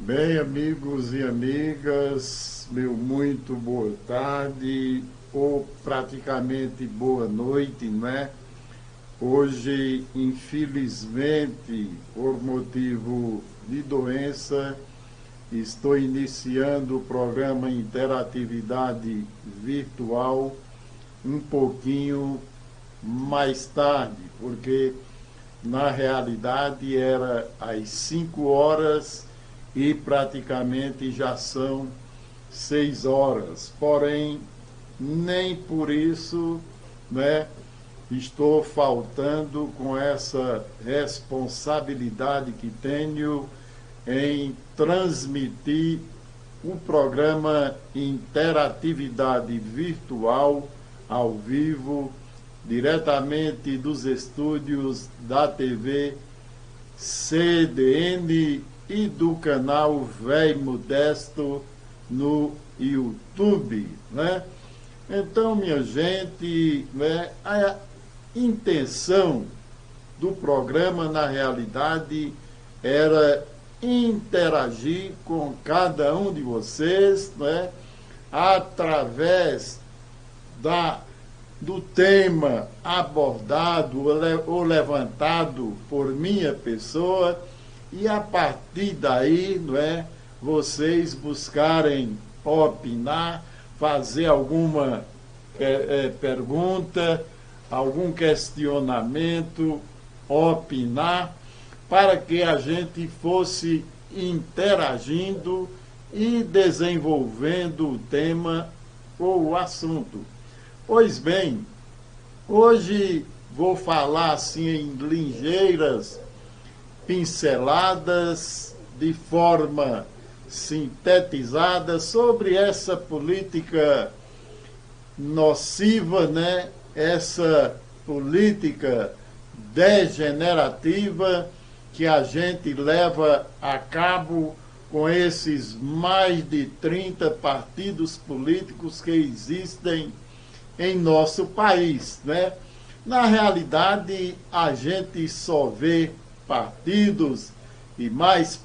Bem, amigos e amigas, meu muito boa tarde ou praticamente boa noite, não é? Hoje, infelizmente, por motivo de doença, estou iniciando o programa Interatividade Virtual um pouquinho mais tarde, porque na realidade era às 5 horas e praticamente já são 6 horas. Porém, nem por isso, né, estou faltando com essa responsabilidade que tenho em transmitir o programa Interatividade Virtual ao vivo, diretamente dos estúdios da TV CDN e do canal Véi Modesto no YouTube, né? Então, minha gente, né, a intenção do programa, na realidade, era interagir com cada um de vocês, né, através da, do tema abordado ou levantado por minha pessoa, e a partir daí, não é, vocês buscarem opinar, fazer alguma pergunta, algum questionamento, opinar, para que a gente fosse interagindo e desenvolvendo o tema ou o assunto. Pois bem, hoje vou falar assim em ligeiras pinceladas, de forma sintetizada, sobre essa política nociva, né? Essa política degenerativa que a gente leva a cabo com esses mais de 30 partidos políticos que existem em nosso país, né? Na realidade, a gente só vê partidos e mais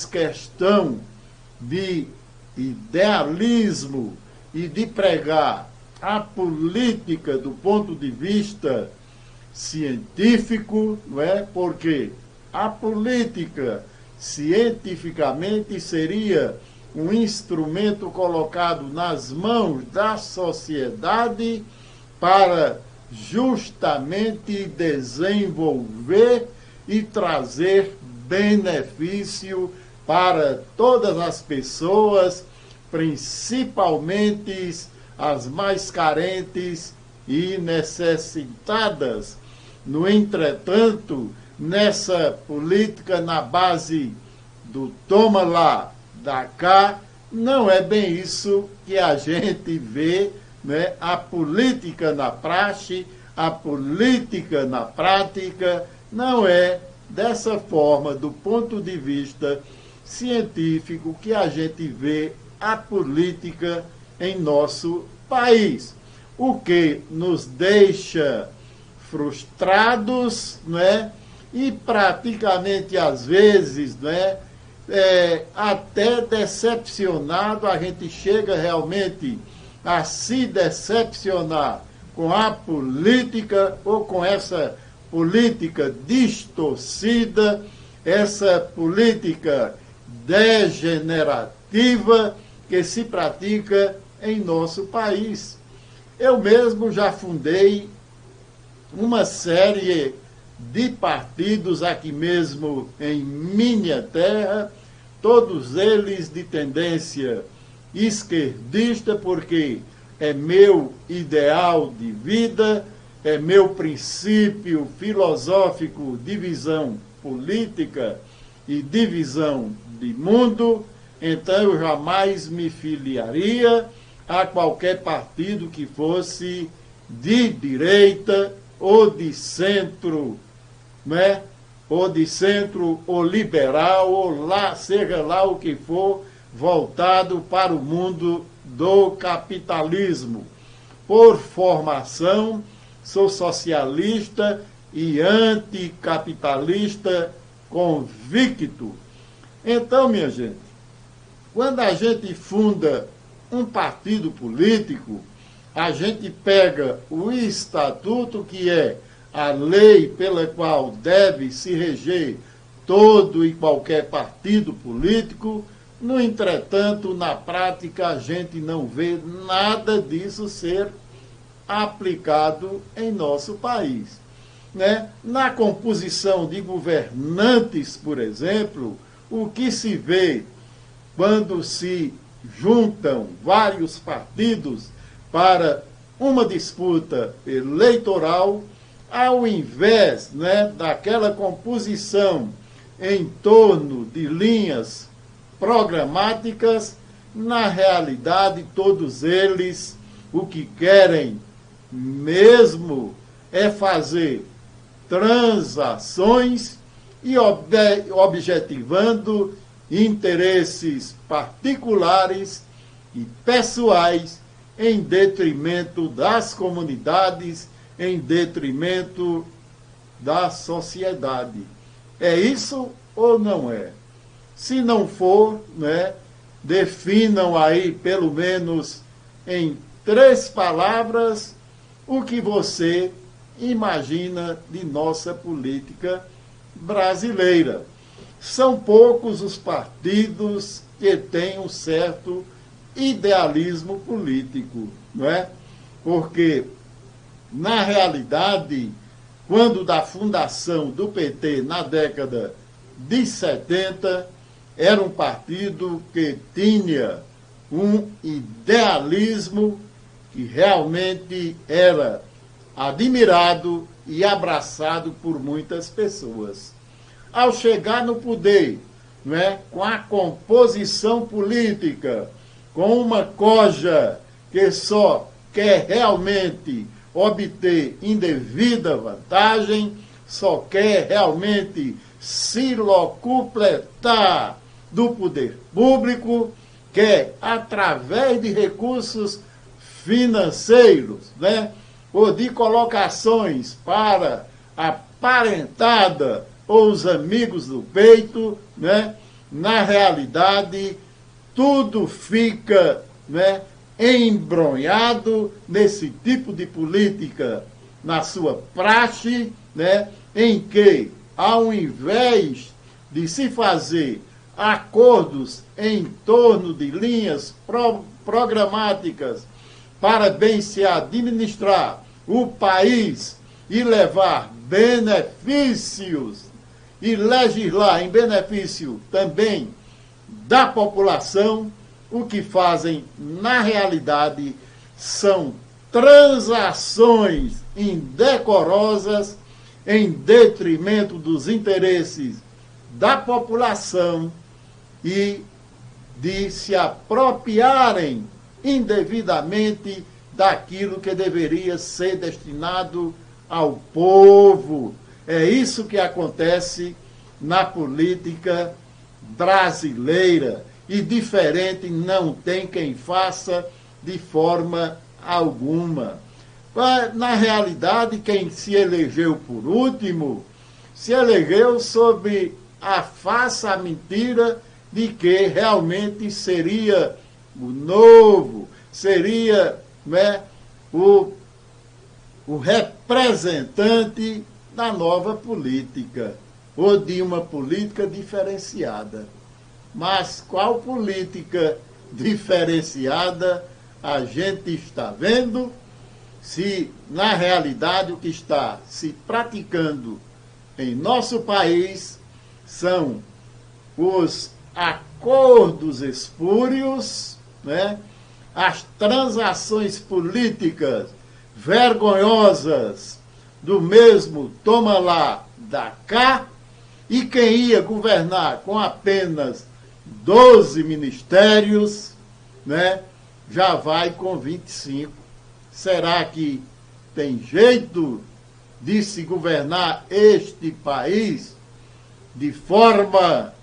questão de idealismo e de pregar a política do ponto de vista científico, não é? Porque a política cientificamente seria um instrumento colocado nas mãos da sociedade para justamente desenvolver e trazer benefício para todas as pessoas, principalmente as mais carentes e necessitadas. No entretanto, nessa política na base do toma lá, dá cá, não é bem isso que a gente vê, né? A política na praxe, a política na prática, não é dessa forma, do ponto de vista científico, que a gente vê a política em nosso país. O que nos deixa frustrados, né? E praticamente às vezes, né? Até decepcionado, a gente chega realmente a se decepcionar com a política ou com essa política distorcida, essa política degenerativa que se pratica em nosso país. Eu mesmo já fundei uma série de partidos aqui mesmo em minha terra, todos eles de tendência esquerdista, porque é meu ideal de vida, é meu princípio filosófico de visão política e de visão de mundo. Então eu jamais me filiaria a qualquer partido que fosse de direita ou de centro, né? Ou de centro ou liberal, ou lá, seja lá o que for, voltado para o mundo do capitalismo. Por formação, sou socialista e anticapitalista convicto. Então, minha gente, quando a gente funda um partido político, a gente pega o estatuto, que é a lei pela qual deve se reger todo e qualquer partido político. No entretanto, na prática, a gente não vê nada disso ser aplicado em nosso país. Né? Na composição de governantes, por exemplo, o que se vê quando se juntam vários partidos para uma disputa eleitoral, ao invés, né, daquela composição em torno de linhas programáticas, na realidade, todos eles o que querem mesmo é fazer transações e objetivando interesses particulares e pessoais em detrimento das comunidades, em detrimento da sociedade. É isso ou não é? Se não for, né, definam aí, pelo menos em 3 palavras, o que você imagina de nossa política brasileira. São poucos os partidos que têm um certo idealismo político, não é? Porque, na realidade, quando da fundação do PT na década de 70, era um partido que tinha um idealismo que realmente era admirado e abraçado por muitas pessoas. Ao chegar no poder, não é, com a composição política, com uma coja que só quer realmente obter indevida vantagem, só quer realmente se locupletar do poder público, quer, através de recursos financeiros, né, ou de colocações para a parentada ou os amigos do peito, né, na realidade, tudo fica, né, embronhado nesse tipo de política, na sua praxe, né, em que, ao invés de se fazer acordos em torno de linhas programáticas para bem se administrar o país e levar benefícios e legislar em benefício também da população, o que fazem, na realidade, são transações indecorosas em detrimento dos interesses da população e de se apropriarem indevidamente daquilo que deveria ser destinado ao povo. É isso que acontece na política brasileira. E diferente não tem quem faça de forma alguma. Na realidade, quem se elegeu por último, se elegeu sob a falsa mentira de que realmente seria o novo, seria, né, o representante da nova política, ou de uma política diferenciada. Mas qual política diferenciada a gente está vendo, se na realidade o que está se praticando em nosso país são os acordos espúrios, né? As transações políticas vergonhosas do mesmo toma lá, dá cá, e quem ia governar com apenas 12 ministérios, né, já vai com 25. Será que tem jeito de se governar este país de forma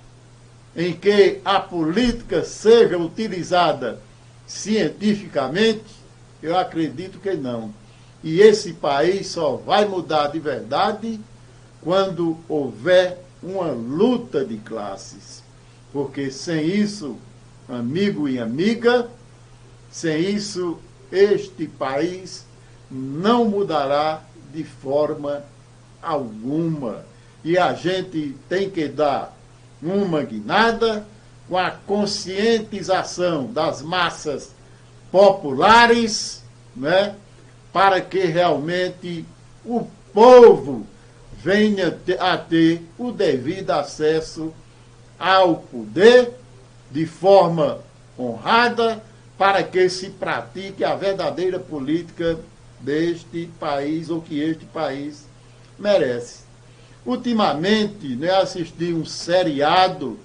em que a política seja utilizada cientificamente? Eu acredito que não. E esse país só vai mudar de verdade quando houver uma luta de classes. porque sem isso, amigo e amiga, sem isso, este país não mudará de forma alguma. E a gente tem que dar uma guinada com a conscientização das massas populares, né, para que realmente o povo venha a ter o devido acesso ao poder de forma honrada, para que se pratique a verdadeira política deste país, ou que este país merece. Ultimamente, né, assisti um seriado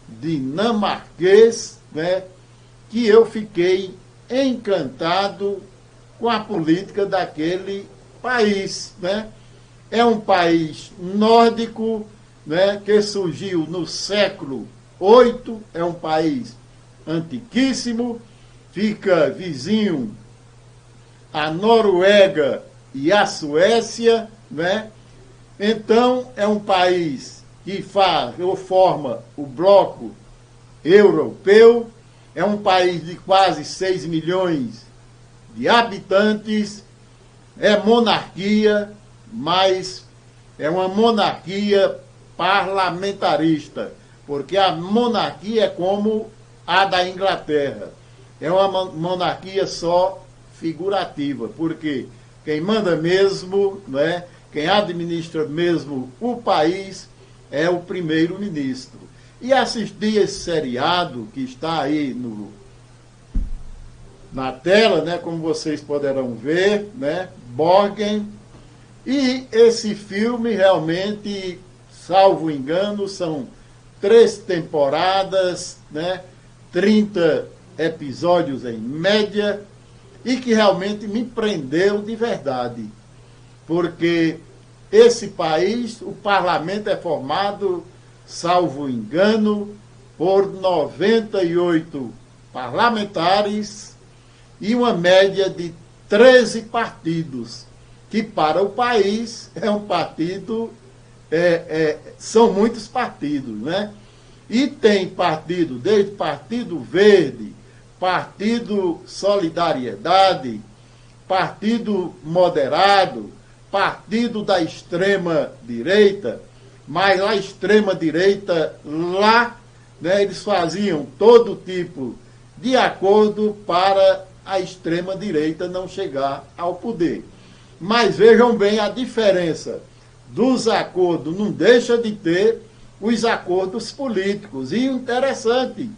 dinamarquês, né, que eu fiquei encantado com a política daquele país, né? É um país nórdico, né, que surgiu no século VIII, é um país antiquíssimo, fica vizinho à Noruega e à Suécia, né? Então, é um país que faz ou forma o bloco europeu, é um país de quase 6 milhões de habitantes, é monarquia, mas é uma monarquia parlamentarista, porque a monarquia é como a da Inglaterra, é uma monarquia só figurativa, porque quem manda mesmo, né, quem administra mesmo o país é o primeiro-ministro. E assisti esse seriado que está aí na tela, né, como vocês poderão ver, né, Borgen. E esse filme realmente, salvo engano, são 3 temporadas, né, 30 episódios em média, e que realmente me prendeu de verdade. Porque esse país, o parlamento é formado, salvo engano, por 98 parlamentares e uma média de 13 partidos, que para o país é um partido, são muitos partidos, né? E tem partido, desde Partido Verde, Partido Solidariedade, Partido Moderado, Partido da extrema-direita, mas a extrema-direita lá, né, eles faziam todo tipo de acordo para a extrema-direita não chegar ao poder. Mas vejam bem a diferença dos acordos, não deixa de ter os acordos políticos. E o interessante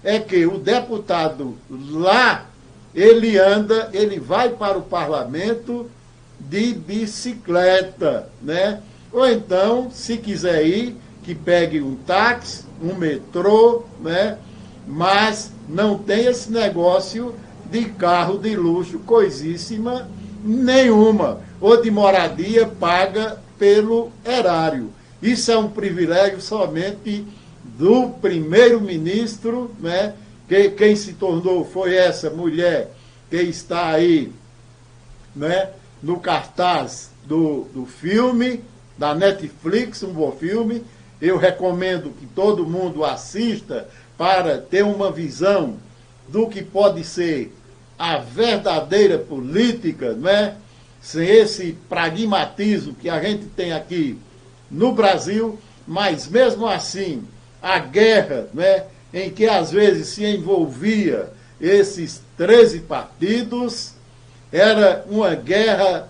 é que o deputado lá, ele vai para o parlamento de bicicleta, né? Ou então, se quiser ir, que pegue um táxi, um metrô, né? Mas não tem esse negócio de carro de luxo, coisíssima nenhuma, ou de moradia paga pelo erário. Isso é um privilégio somente do primeiro-ministro, né? Que quem se tornou foi essa mulher que está aí, né, no cartaz do filme, da Netflix, um bom filme. Eu recomendo que todo mundo assista para ter uma visão do que pode ser a verdadeira política, né? Sem esse pragmatismo que a gente tem aqui no Brasil, mas mesmo assim, a guerra, né, em que às vezes se envolvia esses 13 partidos, era uma guerra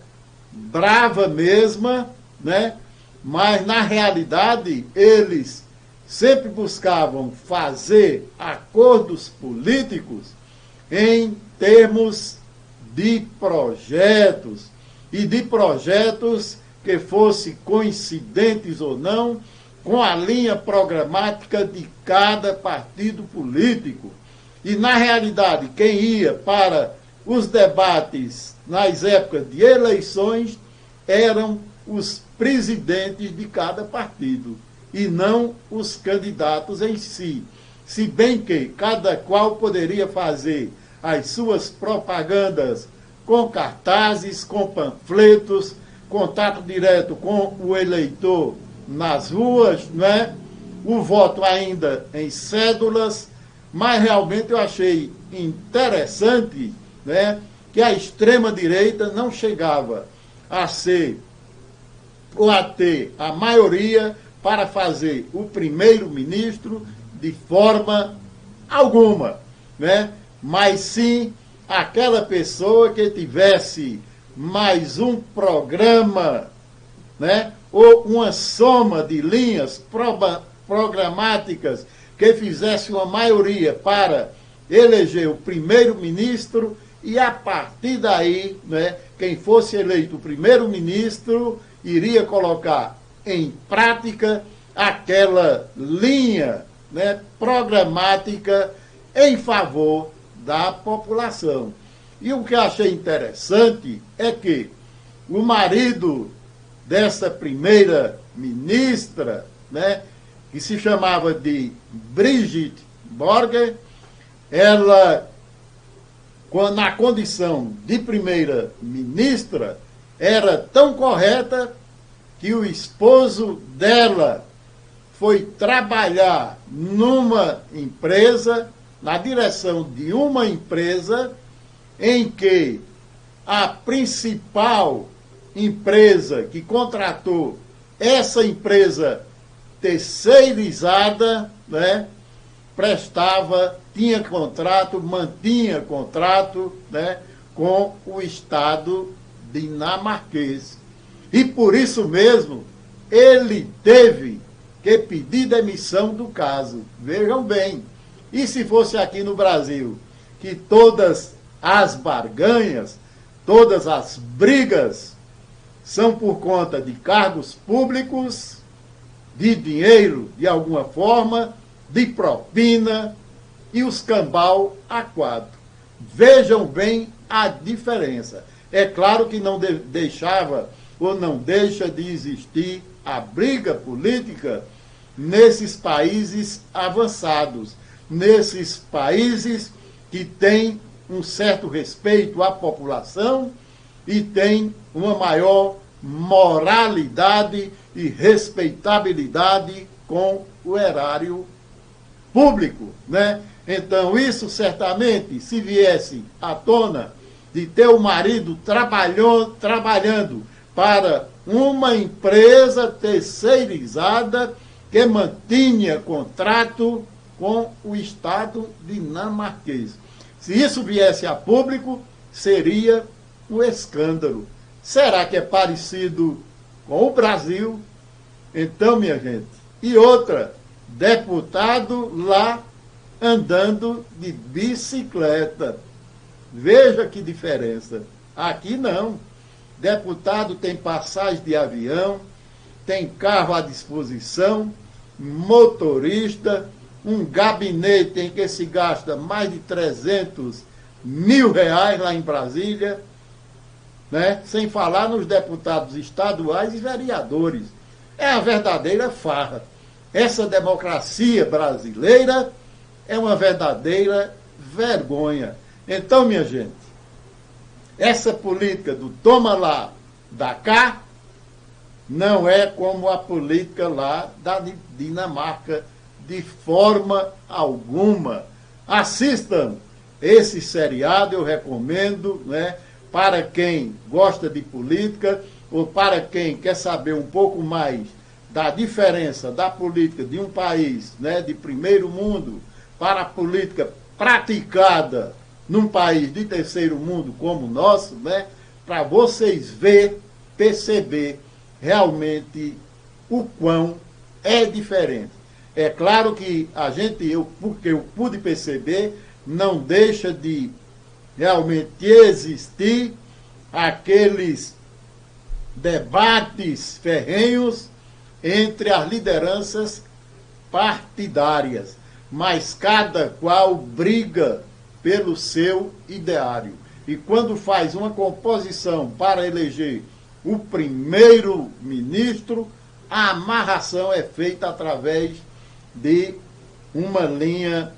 brava mesma, né? Mas na realidade eles sempre buscavam fazer acordos políticos em termos de projetos, e de projetos que fossem coincidentes ou não com a linha programática de cada partido político. E na realidade, quem ia para os debates nas épocas de eleições eram os presidentes de cada partido, e não os candidatos em si. Se bem que cada qual poderia fazer as suas propagandas com cartazes, com panfletos, contato direto com o eleitor nas ruas, né? o voto ainda em cédulas, mas realmente eu achei interessante, né, que a extrema-direita não chegava a ser ou a ter a maioria para fazer o primeiro-ministro de forma alguma, né? Mas sim aquela pessoa que tivesse mais um programa, né? Ou uma soma de linhas programáticas que fizesse uma maioria para eleger o primeiro-ministro e, a partir daí, né, quem fosse eleito o primeiro-ministro iria colocar em prática aquela linha, né, programática em favor da população. E o que eu achei interessante é que o marido dessa primeira ministra, né, que se chamava de Brigitte Borger, ela, na condição de primeira ministra, era tão correta que o esposo dela foi trabalhar numa empresa, na direção de uma empresa, em que a principal empresa que contratou essa empresa terceirizada, né, tinha contrato, mantinha contrato, né, com o Estado dinamarquês. E por isso mesmo, ele teve que pedir demissão do caso. Vejam bem, e se fosse aqui no Brasil, que todas as barganhas, todas as brigas são por conta de cargos públicos, de dinheiro de alguma forma, de propina e os cambal a quatro. Vejam bem a diferença. É claro que não deixava ou não deixa de existir a briga política nesses países avançados, nesses países que têm um certo respeito à população e têm uma maior moralidade e respeitabilidade com o erário público, né? Então, isso certamente, se viesse à tona de ter o marido trabalhando para uma empresa terceirizada que mantinha contrato com o Estado dinamarquês. Se isso viesse a público, seria um escândalo. Será que é parecido com o Brasil? Então, minha gente. E outra, deputado lá andando de bicicleta. Veja que diferença. Aqui não. Deputado tem passagem de avião, tem carro à disposição, motorista, um gabinete em que se gasta mais de 300 mil reais lá em Brasília, né? Sem falar nos deputados estaduais e vereadores. É a verdadeira farra. Essa democracia brasileira é uma verdadeira vergonha. Então, minha gente, essa política do toma lá, dá cá, não é como a política lá da Dinamarca, de forma alguma. Assistam esse seriado, eu recomendo, né, para quem gosta de política ou para quem quer saber um pouco mais da diferença da política de um país, né, de primeiro mundo para a política praticada num país de terceiro mundo como o nosso, né, para vocês perceber realmente o quão é diferente. É claro que porque eu pude perceber, não deixa de realmente existir aqueles debates ferrenhos entre as lideranças partidárias, mas cada qual briga pelo seu ideário. E quando faz uma composição para eleger o primeiro-ministro, a amarração é feita através de uma linha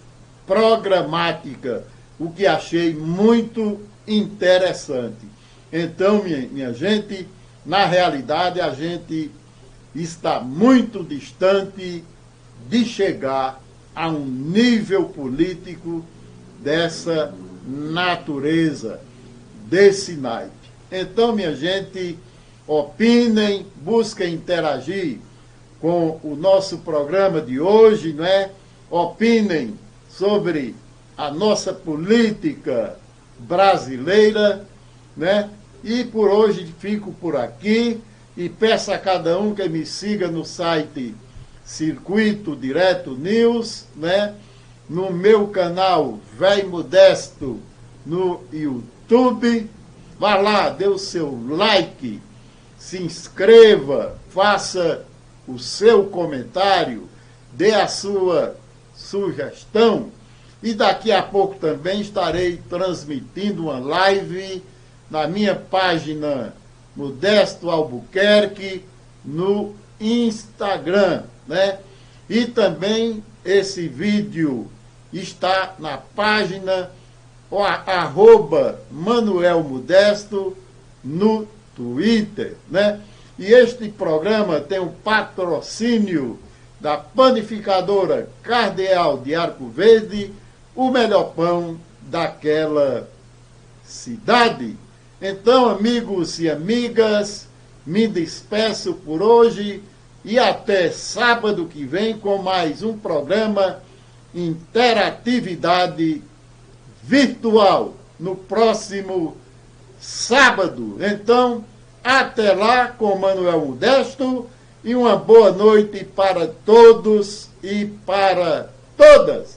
programática, o que achei muito interessante. Então, minha gente, na realidade, a gente está muito distante de chegar a um nível político dessa natureza, desse naipe. Então, minha gente, opinem, busquem interagir com o nosso programa de hoje, não é? Opinem sobre a nossa política brasileira, né? E por hoje fico por aqui e peço a cada um que me siga no site Circuito Direto News, né? No meu canal Véi Modesto no YouTube. Vá lá, dê o seu like, se inscreva, faça o seu comentário, dê a sua sugestão. E daqui a pouco também estarei transmitindo uma live na minha página Modesto Albuquerque no Instagram, né? E também esse vídeo está na página @Manuel Modesto no Twitter, né? E este programa tem o patrocínio da panificadora Cardeal de Arco Verde, o melhor pão daquela cidade. Então, amigos e amigas, me despeço por hoje e até sábado que vem com mais um programa Interatividade Virtual, no próximo sábado. Então, até lá com Manuel Modesto e uma boa noite para todos e para todas.